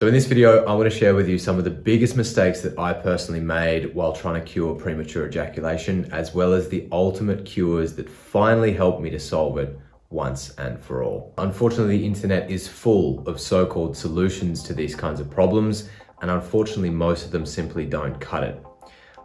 So in this video, I want to share with you some of the biggest mistakes that I personally made while trying to cure premature ejaculation, as well as the ultimate cures that finally helped me to solve it once and for all. Unfortunately, the internet is full of so-called solutions to these kinds of problems, and unfortunately, most of them simply don't cut it.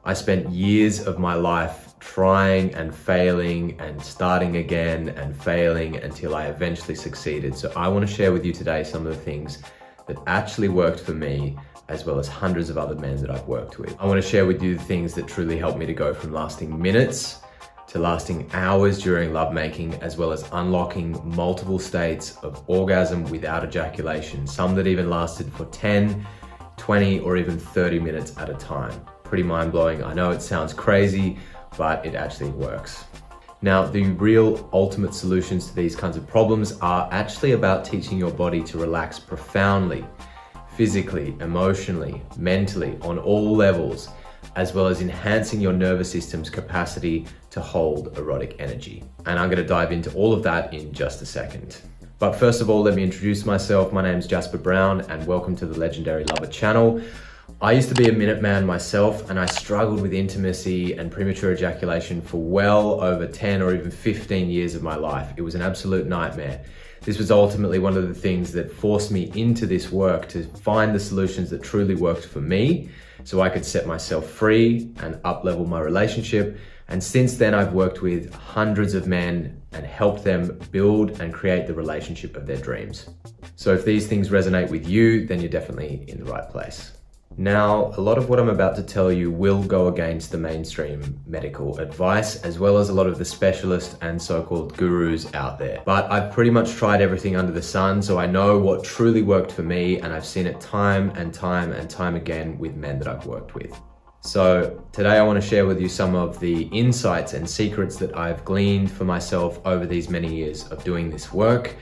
I spent years of my life trying and failing and starting again and failing until I eventually succeeded. So I want to share with you today some of the things that actually worked for me, as well as hundreds of other men that I've worked with. I want to share with you the things that truly helped me to go from lasting minutes to lasting hours during lovemaking, as well as unlocking multiple states of orgasm without ejaculation, some that even lasted for 10, 20, or even 30 minutes at a time. Pretty mind-blowing. I know it sounds crazy, but it actually works. Now, the real ultimate solutions to these kinds of problems are actually about teaching your body to relax profoundly, physically, emotionally, mentally, on all levels, as well as enhancing your nervous system's capacity to hold erotic energy. And I'm going to dive into all of that in just a second. But first of all, let me introduce myself. My name is Jasper Brown, and welcome to the Legendary Lover channel. I used to be a minute man myself, and I struggled with intimacy and premature ejaculation for well over 10 or even 15 years of my life. It was an absolute nightmare. This was ultimately one of the things that forced me into this work to find the solutions that truly worked for me so I could set myself free and up-level my relationship. And since then, I've worked with hundreds of men and helped them build and create the relationship of their dreams. So if these things resonate with you, then you're definitely in the right place. Now, a lot of what I'm about to tell you will go against the mainstream medical advice, as well as a lot of the specialists and so-called gurus out there. But I've pretty much tried everything under the sun, so I know what truly worked for me, and I've seen it time and time and time again with men that I've worked with. So today I want to share with you some of the insights and secrets that I've gleaned for myself over these many years of doing this work.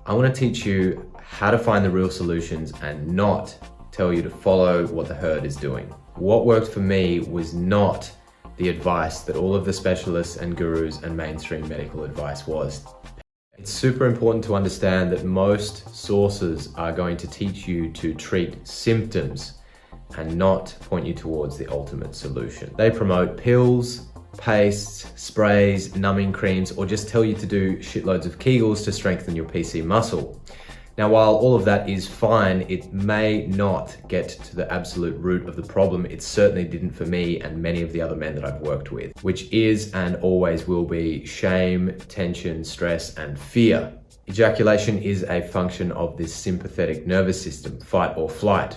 I want to teach you how to find the real solutions and not tell you to follow what the herd is doing. What worked for me was not the advice that all of the specialists and gurus and mainstream medical advice was. It's super important to understand that most sources are going to teach you to treat symptoms and not point you towards the ultimate solution. They promote pills, pastes, sprays, numbing creams, or just tell you to do shitloads of Kegels to strengthen your PC muscle. Now, while all of that is fine, it may not get to the absolute root of the problem. It certainly didn't for me and many of the other men that I've worked with, which is and always will be shame, tension, stress, and fear. Ejaculation is a function of this sympathetic nervous system, fight or flight.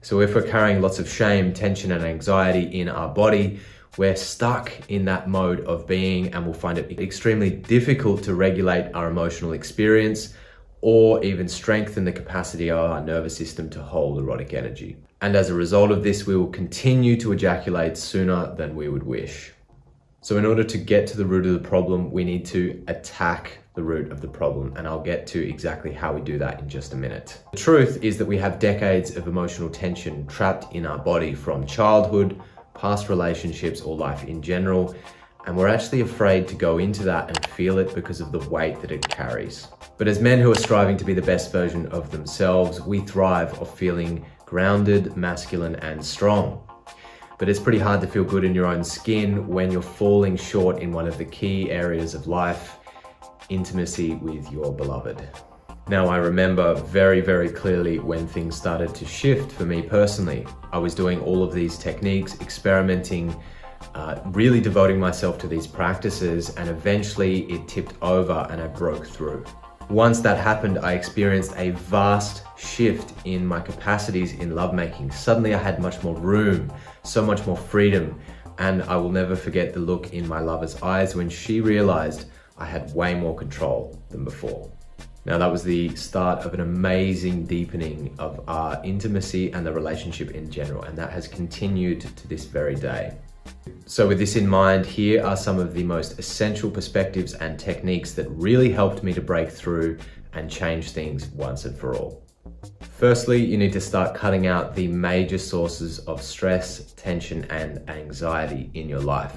So if we're carrying lots of shame, tension, and anxiety in our body, we're stuck in that mode of being, and we'll find it extremely difficult to regulate our emotional experience or even strengthen the capacity of our nervous system to hold erotic energy. And as a result of this, we will continue to ejaculate sooner than we would wish. So in order to get to the root of the problem, we need to attack the root of the problem, and I'll get to exactly how we do that in just a minute. The truth is that we have decades of emotional tension trapped in our body from childhood, past relationships, or life in general, and we're actually afraid to go into that and feel it because of the weight that it carries. But as men who are striving to be the best version of themselves, we thrive off feeling grounded, masculine, and strong. But it's pretty hard to feel good in your own skin when you're falling short in one of the key areas of life, intimacy with your beloved. Now, I remember very, very clearly when things started to shift for me personally. I was doing all of these techniques, experimenting, really devoting myself to these practices, and eventually it tipped over and I broke through. Once that happened, I experienced a vast shift in my capacities in lovemaking. Suddenly I had much more room, so much more freedom, and I will never forget the look in my lover's eyes when she realized I had way more control than before. Now, that was the start of an amazing deepening of our intimacy and the relationship in general, and that has continued to this very day. So with this in mind, here are some of the most essential perspectives and techniques that really helped me to break through and change things once and for all. Firstly, you need to start cutting out the major sources of stress, tension, and anxiety in your life.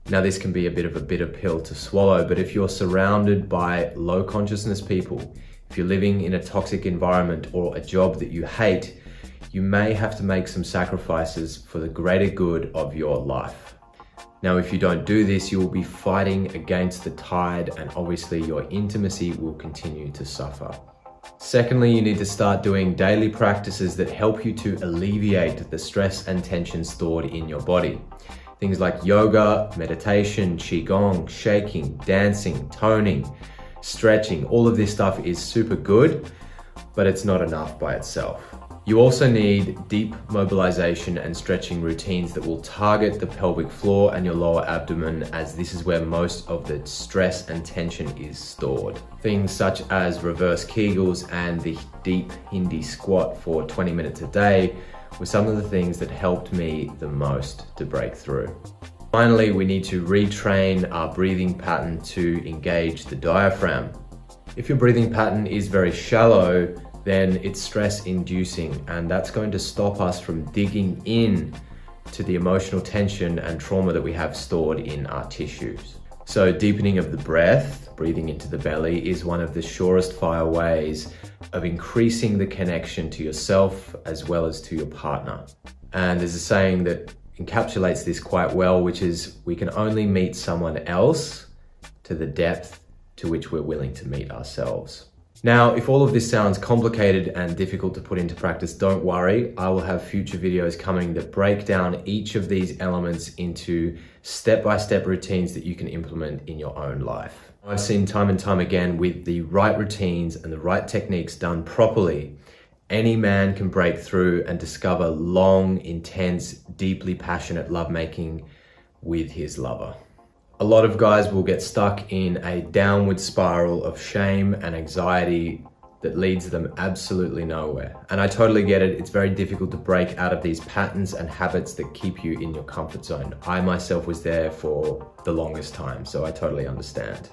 Now, this can be a bit of a bitter pill to swallow, but if you're surrounded by low consciousness people, If you're living in a toxic environment or a job that you hate, you may have to make some sacrifices for the greater good of your life. Now, if you don't do this, you will be fighting against the tide, and obviously your intimacy will continue to suffer. Secondly, you need to start doing daily practices that help you to alleviate the stress and tension stored in your body. Things like yoga, meditation, qigong, shaking, dancing, toning, stretching. All of this stuff is super good, but it's not enough by itself. You also need deep mobilization and stretching routines that will target the pelvic floor and your lower abdomen, as this is where most of the stress and tension is stored. Things such as reverse Kegels and the deep Hindi squat for 20 minutes a day were some of the things that helped me the most to break through. Finally, we need to retrain our breathing pattern to engage the diaphragm. If your breathing pattern is very shallow, then it's stress inducing, and that's going to stop us from digging in to the emotional tension and trauma that we have stored in our tissues. So deepening of the breath, breathing into the belly, is one of the surest fire ways of increasing the connection to yourself as well as to your partner. And there's a saying that encapsulates this quite well, which is, we can only meet someone else to the depth to which we're willing to meet ourselves. Now, if all of this sounds complicated and difficult to put into practice, don't worry. I will have future videos coming that break down each of these elements into step-by-step routines that you can implement in your own life. I've seen time and time again, with the right routines and the right techniques done properly, any man can break through and discover long, intense, deeply passionate lovemaking with his lover. A lot of guys will get stuck in a downward spiral of shame and anxiety that leads them absolutely nowhere. And I totally get it. It's very difficult to break out of these patterns and habits that keep you in your comfort zone. I myself was there for the longest time, so I totally understand.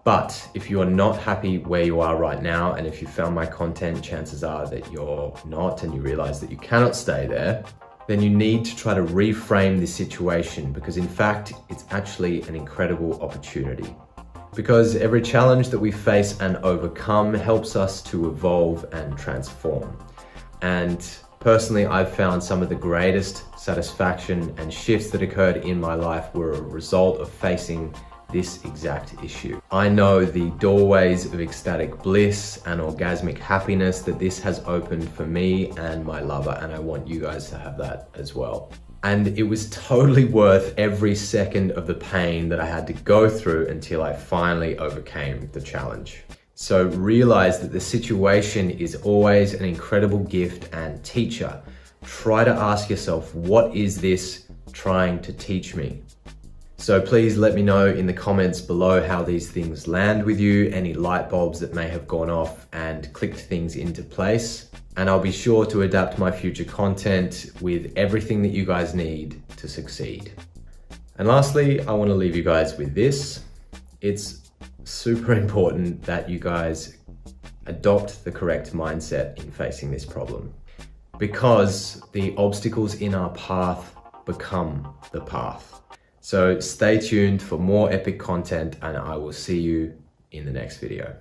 But if you are not happy where you are right now, and if you found my content, chances are that you're not, and you realize that you cannot stay there, then you need to try to reframe this situation, because in fact, it's actually an incredible opportunity. Because every challenge that we face and overcome helps us to evolve and transform. And personally, I've found some of the greatest satisfaction and shifts that occurred in my life were a result of facing this exact issue. I know the doorways of ecstatic bliss and orgasmic happiness that this has opened for me and my lover, and I want you guys to have that as well. And it was totally worth every second of the pain that I had to go through until I finally overcame the challenge. So realize that the situation is always an incredible gift and teacher. Try to ask yourself, what is this trying to teach me? So please let me know in the comments below how these things land with you, any light bulbs that may have gone off and clicked things into place. And I'll be sure to adapt my future content with everything that you guys need to succeed. And lastly, I want to leave you guys with this. It's super important that you guys adopt the correct mindset in facing this problem, because the obstacles in our path become the path. So stay tuned for more epic content, and I will see you in the next video.